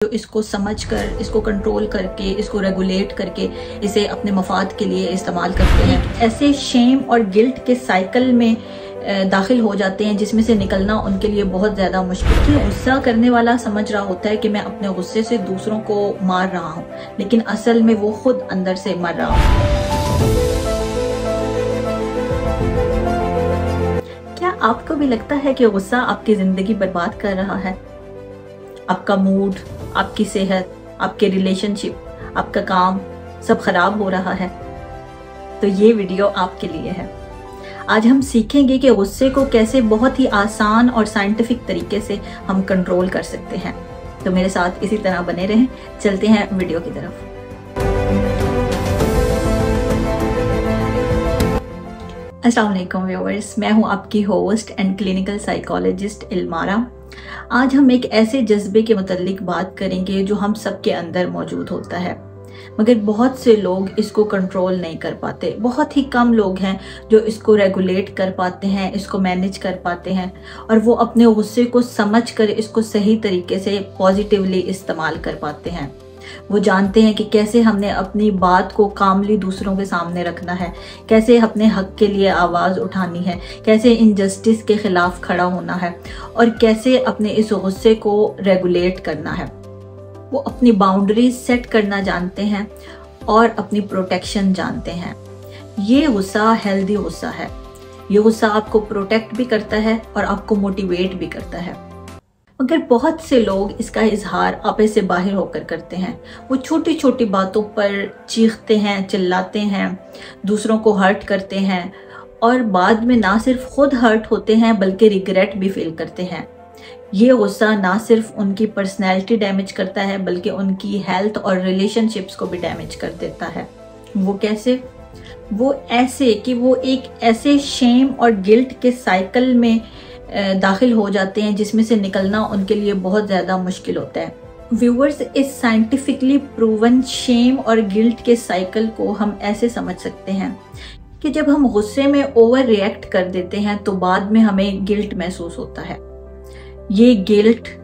जो इसको समझकर, इसको कंट्रोल करके, इसको रेगुलेट करके इसे अपने मफाद के लिए इस्तेमाल करते हैं, ऐसे शेम और गिल्ट के साइकिल में दाखिल हो जाते हैं जिसमें से निकलना उनके लिए बहुत ज़्यादा मुश्किल है। गुस्सा करने वाला समझ रहा होता है कि मैं अपने गुस्से से दूसरों को मार रहा हूँ, लेकिन असल में वो खुद अंदर से मर रहा है। क्या आपको भी लगता है कि गुस्सा आपकी ज़िंदगी बर्बाद कर रहा है? आपका मूड, आपकी सेहत, आपके रिलेशनशिप, आपका काम सब खराब हो रहा है? तो ये वीडियो आपके लिए है। आज हम सीखेंगे कि गुस्से को कैसे बहुत ही आसान और साइंटिफिक तरीके से हम कंट्रोल कर सकते हैं। तो मेरे साथ इसी तरह बने रहें। चलते हैं वीडियो की तरफ। अस्सलाम वालेकुम व्यूअर्स, मैं हूं आपकी होस्ट एंड क्लिनिकल साइकोलॉजिस्ट इल्मारा। आज हम एक ऐसे जज्बे के मुतालिक बात करेंगे जो हम सबके अंदर मौजूद होता है, मगर बहुत से लोग इसको कंट्रोल नहीं कर पाते। बहुत ही कम लोग हैं जो इसको रेगुलेट कर पाते हैं, इसको मैनेज कर पाते हैं और वो अपने गुस्से को समझकर इसको सही तरीके से पॉजिटिवली इस्तेमाल कर पाते हैं। वो जानते हैं कि कैसे हमने अपनी बात को कामली दूसरों के सामने रखना है, कैसे अपने हक के लिए आवाज़ उठानी है, कैसे इनजस्टिस के खिलाफ खड़ा होना है और कैसे अपने इस गुस्से को रेगुलेट करना है। वो अपनी बाउंड्रीज सेट करना जानते हैं और अपनी प्रोटेक्शन जानते हैं। ये गुस्सा हेल्दी गुस्सा है। ये गुस्सा आपको प्रोटेक्ट भी करता है और आपको मोटिवेट भी करता है। मगर बहुत से लोग इसका इजहार आपे से बाहर होकर करते हैं। वो छोटी छोटी बातों पर चीखते हैं, चिल्लाते हैं, दूसरों को हर्ट करते हैं और बाद में ना सिर्फ खुद हर्ट होते हैं बल्कि रिग्रेट भी फील करते हैं। ये गुस्सा ना सिर्फ उनकी पर्सनैलिटी डैमेज करता है बल्कि उनकी हेल्थ और रिलेशनशिप्स को भी डैमेज कर देता है। वो कैसे? वो ऐसे कि वो एक ऐसे शेम और गिल्ट के साइकिल में दाखिल हो जाते हैं जिसमें से निकलना उनके लिए बहुत ज़्यादा मुश्किल होता है। व्यूअर्स, इस साइंटिफिकली प्रूवन शेम और गिल्ट के साइकिल को हम ऐसे समझ सकते हैं कि जब हम गुस्से में ओवर रिएक्ट कर देते हैं तो बाद में हमें गिल्ट महसूस होता है। ये गिल्ट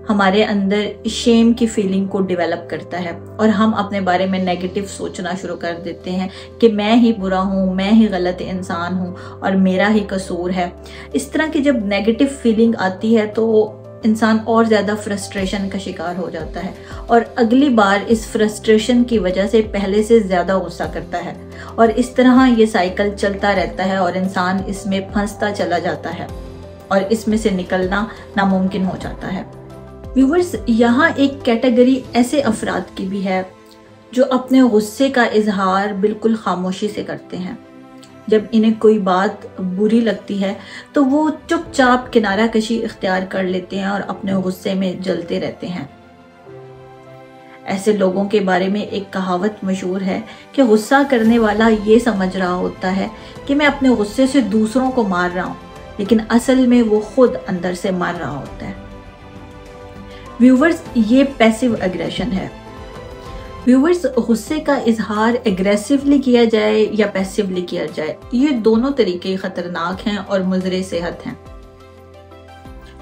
हमारे अंदर शेम की फीलिंग को डेवलप करता है और हम अपने बारे में नेगेटिव सोचना शुरू कर देते हैं कि मैं ही बुरा हूँ, मैं ही गलत इंसान हूँ और मेरा ही कसूर है। इस तरह की जब नेगेटिव फीलिंग आती है तो इंसान और ज़्यादा फ्रस्ट्रेशन का शिकार हो जाता है और अगली बार इस फ्रस्ट्रेशन की वजह से पहले से ज़्यादा गुस्सा करता है और इस तरह ये साइकिल चलता रहता है और इंसान इसमें फंसता चला जाता है और इसमें से निकलना नामुमकिन हो जाता है। व्यूअर्स, यहाँ एक कैटेगरी ऐसे अफराद की भी है जो अपने गुस्से का इजहार बिल्कुल खामोशी से करते हैं। जब इन्हें कोई बात बुरी लगती है तो वो चुपचाप किनारा कशी इख्तियार कर लेते हैं और अपने गुस्से में जलते रहते हैं। ऐसे लोगों के बारे में एक कहावत मशहूर है कि गुस्सा करने वाला ये समझ रहा होता है कि मैं अपने गुस्से से दूसरों को मार रहा हूँ, लेकिन असल में वो खुद अंदर से मर रहा होता है। व्यूवर्स, ये पैसिव एग्रेशन है। व्यूवर्स, गुस्से का इजहार एग्रेसिवली किया जाए या पैसिवली किया जाए, ये दोनों तरीके खतरनाक हैं और मुज़रे सेहत हैं।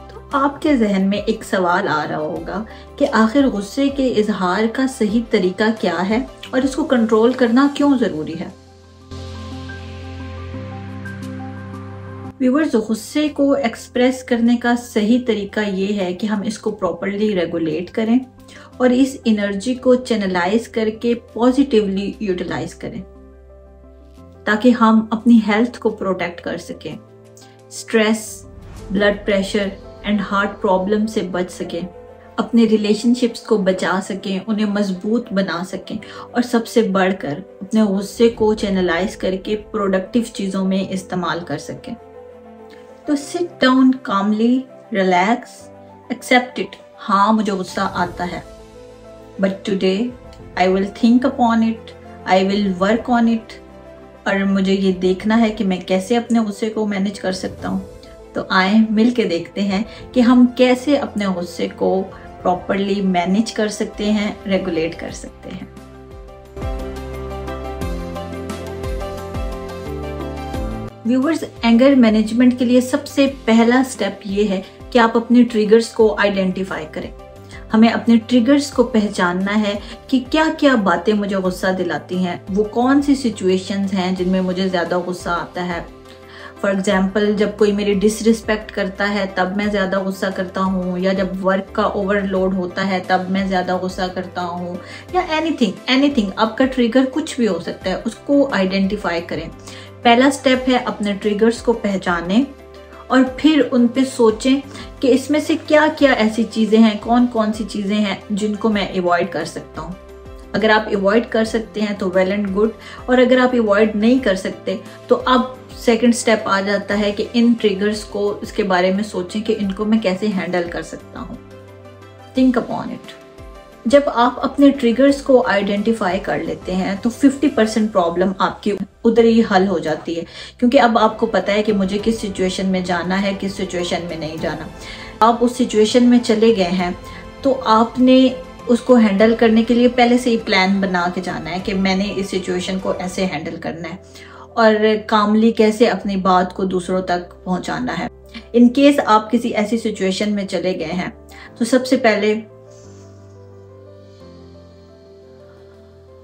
तो आपके जहन में एक सवाल आ रहा होगा कि आखिर गुस्से के इजहार का सही तरीका क्या है और इसको कंट्रोल करना क्यों ज़रूरी है। व्यूअर्स, गुस्से को एक्सप्रेस करने का सही तरीका ये है कि हम इसको प्रॉपरली रेगुलेट करें और इस एनर्जी को चैनलाइज करके पॉजिटिवली यूटिलाइज करें ताकि हम अपनी हेल्थ को प्रोटेक्ट कर सकें, stress, blood pressure and heart problem से बच सकें, अपने रिलेशनशिप्स को बचा सकें, उन्हें मजबूत बना सकें और सबसे बढ़कर अपने गुस्से को चैनलाइज करके प्रोडक्टिव चीज़ों में इस्तेमाल कर सकें। तो sit down calmly, relax, accept it. हाँ, मुझे गुस्सा आता है, but today I will think upon it, I will work on it और मुझे ये देखना है कि मैं कैसे अपने गुस्से को मैनेज कर सकता हूँ। तो आए मिल के देखते हैं कि हम कैसे अपने गुस्से को प्रॉपरली मैनेज कर सकते हैं, रेगुलेट कर सकते हैं। व्यूअर्स, एंगर मैनेजमेंट के लिए सबसे पहला स्टेप ये है कि आप अपने ट्रिगर्स को आइडेंटिफाई करें। हमें अपने ट्रिगर्स को पहचानना है कि क्या क्या बातें मुझे गुस्सा दिलाती हैं, वो कौन सी सिचुएशंस हैं जिनमें मुझे ज़्यादा गुस्सा आता है। फॉर एग्जाम्पल, जब कोई मेरी डिसरिस्पेक्ट करता है तब मैं ज़्यादा गुस्सा करता हूँ, या जब वर्क का ओवरलोड होता है तब मैं ज़्यादा गुस्सा करता हूँ, या एनीथिंग आपका ट्रिगर कुछ भी हो सकता है, उसको आइडेंटिफाई करें। पहला स्टेप है अपने ट्रिगर्स को पहचानें और फिर उन पे सोचें कि इसमें से क्या क्या ऐसी चीज़ें हैं, कौन कौन सी चीज़ें हैं जिनको मैं अवॉइड कर सकता हूँ। अगर आप अवॉइड कर सकते हैं तो वेल एंड गुड, और अगर आप अवॉइड नहीं कर सकते तो अब सेकंड स्टेप आ जाता है कि इन ट्रिगर्स को, इसके बारे में सोचें कि इनको मैं कैसे हैंडल कर सकता हूँ। Think upon it. जब आप अपने ट्रिगर्स को आइडेंटिफाई कर लेते हैं तो 50% प्रॉब्लम आपकी उधर ही हल हो जाती है, क्योंकि अब आपको पता है कि मुझे किस सिचुएशन में जाना है, किस सिचुएशन में नहीं जाना। आप उस सिचुएशन में चले गए हैं तो आपने उसको हैंडल करने के लिए पहले से ही प्लान बना के जाना है कि मैंने इस सिचुएशन को ऐसे हैंडल करना है और कामली कैसे अपनी बात को दूसरों तक पहुंचाना है। इन केस आप किसी ऐसी सिचुएशन में चले गए हैं तो सबसे पहले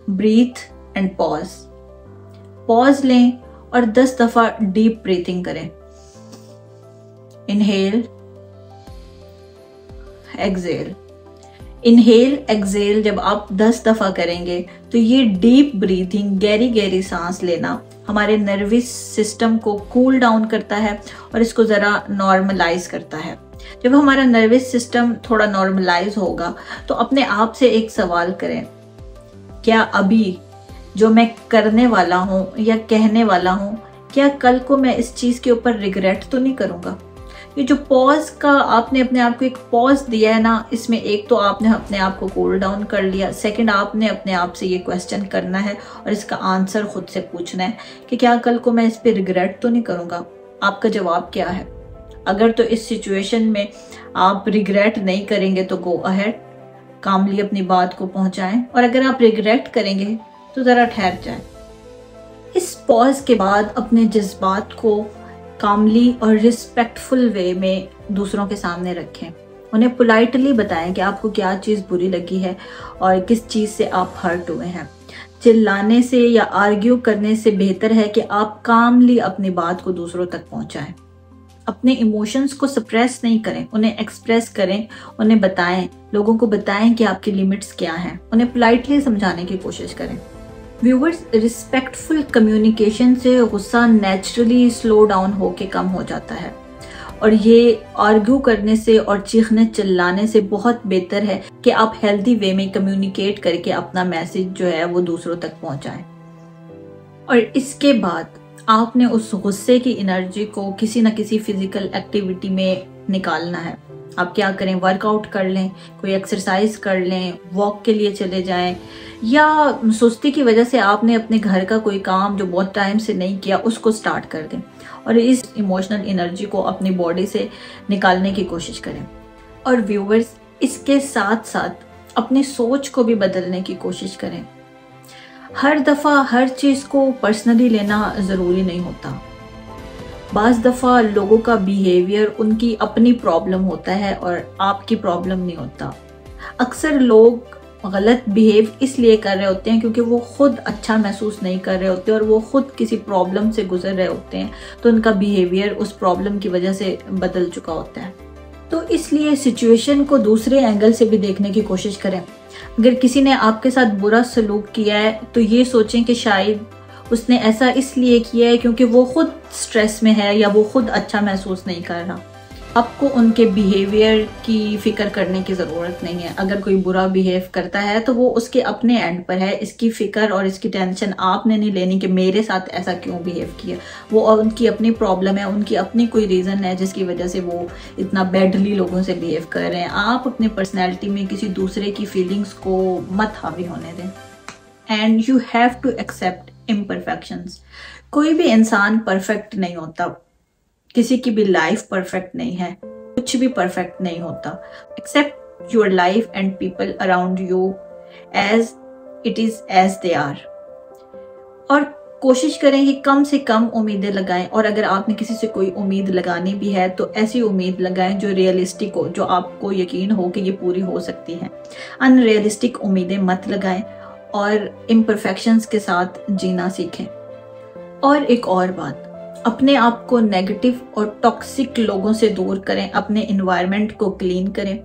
ब्रीथ एंड पॉज लें और 10 दफा डीप ब्रीथिंग करें। Inhale, exhale. इनहेल एक्सेल जब आप 10 दफा करेंगे तो ये डीप ब्रीथिंग, गहरी सांस लेना हमारे नर्वस सिस्टम को कूल डाउन करता है और इसको ज़रा नॉर्मलाइज करता है। जब हमारा नर्वस सिस्टम थोड़ा नॉर्मलाइज होगा तो अपने आप से एक सवाल करें, क्या अभी जो मैं करने वाला हूँ या कहने वाला हूँ, क्या कल को मैं इस चीज़ के ऊपर रिग्रेट तो नहीं करूँगा। ये जो पॉज का आपने अपने आप को एक पॉज दिया है ना, इसमें एक तो आपने अपने आप को कूल डाउन कर लिया, सेकंड आपने अपने आप से ये क्वेश्चन करना है और इसका आंसर खुद से पूछना है कि क्या कल को मैं इस पे रिग्रेट तो नहीं करूँगा। आपका जवाब क्या है? अगर तो इस सिचुएशन में आप रिग्रेट नहीं करेंगे तो गो अहेड, कामली अपनी बात को पहुंचाएं, और अगर आप रिग्रेट करेंगे तो ज़रा ठहर जाएं। इस पॉज के बाद अपने जज्बात को कामली और रिस्पेक्टफुल वे में दूसरों के सामने रखें। उन्हें पोलाइटली बताएं कि आपको क्या चीज़ बुरी लगी है और किस चीज़ से आप हर्ट हुए हैं। चिल्लाने से या आर्ग्यू करने से बेहतर है कि आप कामली अपनी बात को दूसरों तक पहुंचाएं। अपने इमोशंस को सप्रेस नहीं करें, उन्हें एक्सप्रेस करें, उन्हें बताएं, लोगों को बताएं कि आपकी लिमिट्स क्या हैं, उन्हें पोलाइटली समझाने की कोशिश करें। व्यूवर्स, रिस्पेक्टफुल कम्युनिकेशन से गुस्सा नेचुरली स्लो डाउन होके कम हो जाता है और ये आर्ग्यू करने से और चीखने चिल्लाने से बहुत बेहतर है कि आप हेल्दी वे में कम्युनिकेट करके अपना मैसेज जो है वो दूसरों तक पहुंचाएं। और इसके बाद आपने उस गुस्से की एनर्जी को किसी न किसी फिजिकल एक्टिविटी में निकालना है। आप क्या करें, वर्कआउट कर लें, कोई एक्सरसाइज कर लें, वॉक के लिए चले जाएं, या सुस्ती की वजह से आपने अपने घर का कोई काम जो बहुत टाइम से नहीं किया उसको स्टार्ट कर दें और इस इमोशनल एनर्जी को अपनी बॉडी से निकालने की कोशिश करें। और व्यूवर्स, इसके साथ साथ अपनी सोच को भी बदलने की कोशिश करें। हर दफ़ा हर चीज़ को पर्सनली लेना ज़रूरी नहीं होता। बाज़ दफ़ा लोगों का बिहेवियर उनकी अपनी प्रॉब्लम होता है और आपकी प्रॉब्लम नहीं होता। अक्सर लोग गलत बिहेव इसलिए कर रहे होते हैं क्योंकि वो खुद अच्छा महसूस नहीं कर रहे होते और वो खुद किसी प्रॉब्लम से गुजर रहे होते हैं, तो उनका बिहेवियर उस प्रॉब्लम की वजह से बदल चुका होता है। तो इसलिए सिचुएशन को दूसरे एंगल से भी देखने की कोशिश करें। अगर किसी ने आपके साथ बुरा सलूक किया है तो ये सोचें कि शायद उसने ऐसा इसलिए किया है क्योंकि वो खुद स्ट्रेस में है या वो खुद अच्छा महसूस नहीं कर रहा। आपको उनके बिहेवियर की फिक्र करने की ज़रूरत नहीं है। अगर कोई बुरा बिहेव करता है तो वो उसके अपने एंड पर है, इसकी फिक्र और इसकी टेंशन आपने नहीं लेनी कि मेरे साथ ऐसा क्यों बिहेव किया। वो उनकी अपनी प्रॉब्लम है, उनकी अपनी कोई रीज़न है जिसकी वजह से वो इतना बैडली लोगों से बिहेव कर रहे हैं। आप अपनी पर्सनैलिटी में किसी दूसरे की फीलिंग्स को मत हावी होने दें। And you have to accept imperfections. कोई भी इंसान परफेक्ट नहीं होता, किसी की भी लाइफ परफेक्ट नहीं है, कुछ भी परफेक्ट नहीं होता। Accept your life and people around you as it is as they are. और कोशिश करें कि कम से कम उम्मीदें लगाएं, और अगर आपने किसी से कोई उम्मीद लगानी भी है तो ऐसी उम्मीद लगाएं जो रियलिस्टिक हो, जो आपको यकीन हो कि ये पूरी हो सकती है। अनरियलिस्टिक उम्मीदें मत लगाएं और इम्परफेक्शंस के साथ जीना सीखें। और एक और बात, अपने आप को नेगेटिव और टॉक्सिक लोगों से दूर करें, अपने एनवायरनमेंट को क्लीन करें।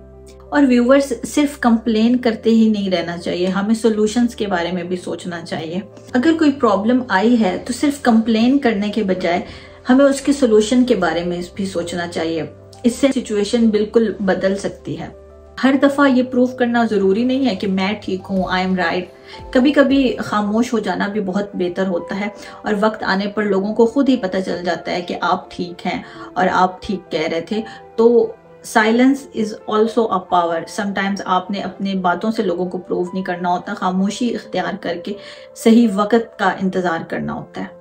और व्यूवर्स, सिर्फ कंप्लेन करते ही नहीं रहना चाहिए, हमें सॉल्यूशंस के बारे में भी सोचना चाहिए। अगर कोई प्रॉब्लम आई है तो सिर्फ कंप्लेन करने के बजाय हमें उसके सॉल्यूशन के बारे में भी सोचना चाहिए। इससे सिचुएशन बिल्कुल बदल सकती है। हर दफा ये प्रूव करना जरूरी नहीं है कि मैं ठीक हूँ, आई एम राइट। कभी कभी खामोश हो जाना भी बहुत बेहतर होता है, और वक्त आने पर लोगों को खुद ही पता चल जाता है कि आप ठीक हैं और आप ठीक कह रहे थे। तो silence is also a power. Sometimes आपने अपनी बातों से लोगों को प्रूव नहीं करना होता, खामोशी इख्तियार करके सही वक्त का इंतजार करना होता है।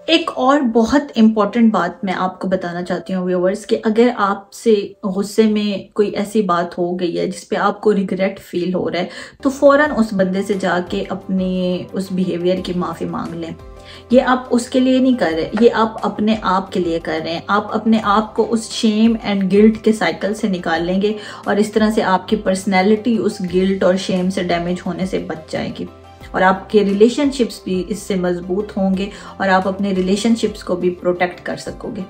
एक और बहुत इम्पॉर्टेंट बात मैं आपको बताना चाहती हूँ व्यूअर्स, कि अगर आपसे गुस्से में कोई ऐसी बात हो गई है जिस पे आपको रिग्रेट फील हो रहा है, तो फौरन उस बंदे से जाके अपने उस बिहेवियर की माफ़ी मांग लें। ये आप उसके लिए नहीं कर रहे, ये आप अपने आप के लिए कर रहे हैं। आप अपने आप को उस शेम एंड गिल्ट के साइकिल से निकाल लेंगे, और इस तरह से आपकी पर्सनैलिटी उस गिल्ट और शेम से डैमेज होने से बच जाएगी, और आपके रिलेशनशिप्स भी इससे मजबूत होंगे, और आप अपने रिलेशनशिप्स को भी प्रोटेक्ट कर सकोगे।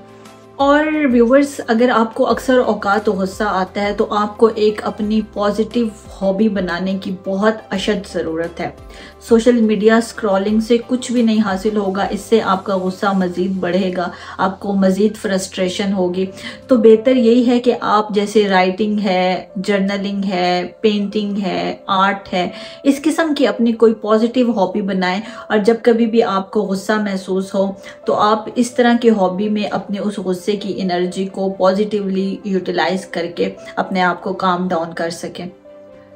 और व्यूवर्स, अगर आपको अक्सर औकात गुस्सा आता है तो आपको एक अपनी पॉजिटिव हॉबी बनाने की बहुत अशद ज़रूरत है। सोशल मीडिया स्क्रॉलिंग से कुछ भी नहीं हासिल होगा, इससे आपका गुस्सा मज़ीद बढ़ेगा, आपको मज़ीद फ्रस्ट्रेशन होगी। तो बेहतर यही है कि आप जैसे राइटिंग है, जर्नलिंग है, पेंटिंग है, आर्ट है, इस किस्म की अपनी कोई पॉजिटिव हॉबी बनाएं, और जब कभी भी आपको गुस्सा महसूस हो तो आप इस तरह की हॉबी में अपने उस गुस्से की एनर्जी को पॉजिटिवली यूटिलाइज करके अपने आप को काम डाउन कर सकें।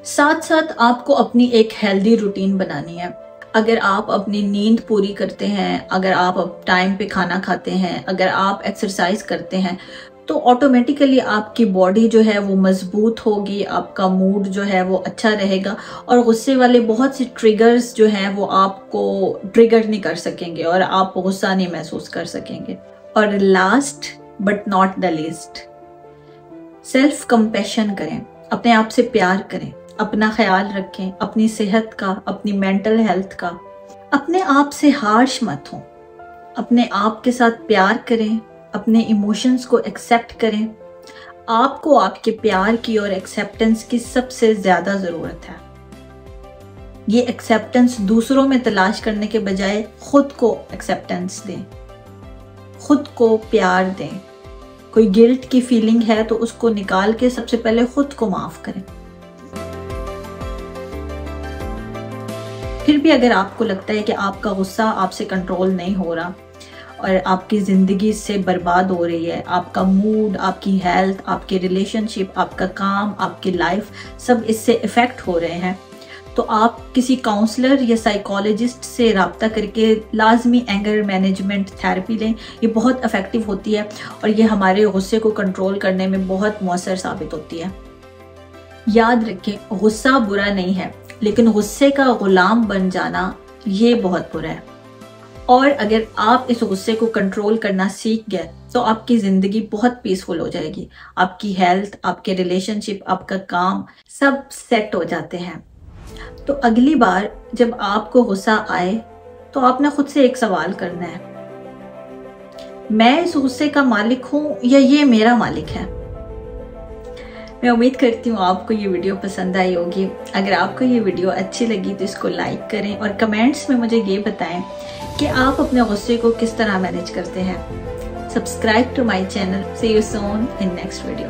साथ साथ आपको अपनी एक हेल्दी रूटीन बनानी है। अगर आप अपनी नींद पूरी करते हैं, अगर आप टाइम पे खाना खाते हैं, अगर आप एक्सरसाइज करते हैं, तो ऑटोमेटिकली आपकी बॉडी जो है वो मजबूत होगी, आपका मूड जो है वो अच्छा रहेगा, और गुस्से वाले बहुत से ट्रिगर्स जो हैं वो आपको ट्रिगर नहीं कर सकेंगे और आप गुस्सा नहीं महसूस कर सकेंगे। और last but not the least, self compassion करें, अपने आप से प्यार करें, अपना ख्याल रखें, अपनी सेहत का, अपनी मेंटल हेल्थ का। अपने आप से हार्श मत हो, अपने आप के साथ प्यार करें, अपने इमोशंस को एक्सेप्ट करें। आपको आपके प्यार की और एक्सेप्टेंस की सबसे ज्यादा जरूरत है। ये एक्सेप्टेंस दूसरों में तलाश करने के बजाय खुद को एक्सेप्टेंस दें, खुद को प्यार दें। कोई गिल्ट की फीलिंग है तो उसको निकाल के सबसे पहले खुद को माफ करें। फिर भी अगर आपको लगता है कि आपका गुस्सा आपसे कंट्रोल नहीं हो रहा और आपकी ज़िंदगी से बर्बाद हो रही है, आपका मूड, आपकी हेल्थ, आपके रिलेशनशिप, आपका काम, आपकी लाइफ सब इससे इफ़ेक्ट हो रहे हैं, तो आप किसी काउंसलर या साइकोलॉजिस्ट से रब्ता करके लाजमी एंगर मैनेजमेंट थेरेपी लें। ये बहुत इफ़ेक्टिव होती है और ये हमारे गुस्से को कंट्रोल करने में बहुत मौसर साबित होती है। याद रखें, गुस्सा बुरा नहीं है, लेकिन गुस्से का गुलाम बन जाना ये बहुत बुरा है। और अगर आप इस गुस्से को कंट्रोल करना सीख गए तो आपकी ज़िंदगी बहुत पीसफुल हो जाएगी। आपकी हेल्थ, आपके रिलेशनशिप, आपका काम सब सेट हो जाते हैं। तो अगली बार जब आपको गुस्सा आए तो आपने खुद से एक सवाल करना है, मैं इस गुस्से का मालिक हूँ या ये मेरा मालिक है? मैं उम्मीद करती हूँ आपको ये वीडियो पसंद आई होगी। अगर आपको ये वीडियो अच्छी लगी तो इसको लाइक करें और कमेंट्स में मुझे ये बताएं कि आप अपने गुस्से को किस तरह मैनेज करते हैं। Subscribe to my channel. See you soon in next video.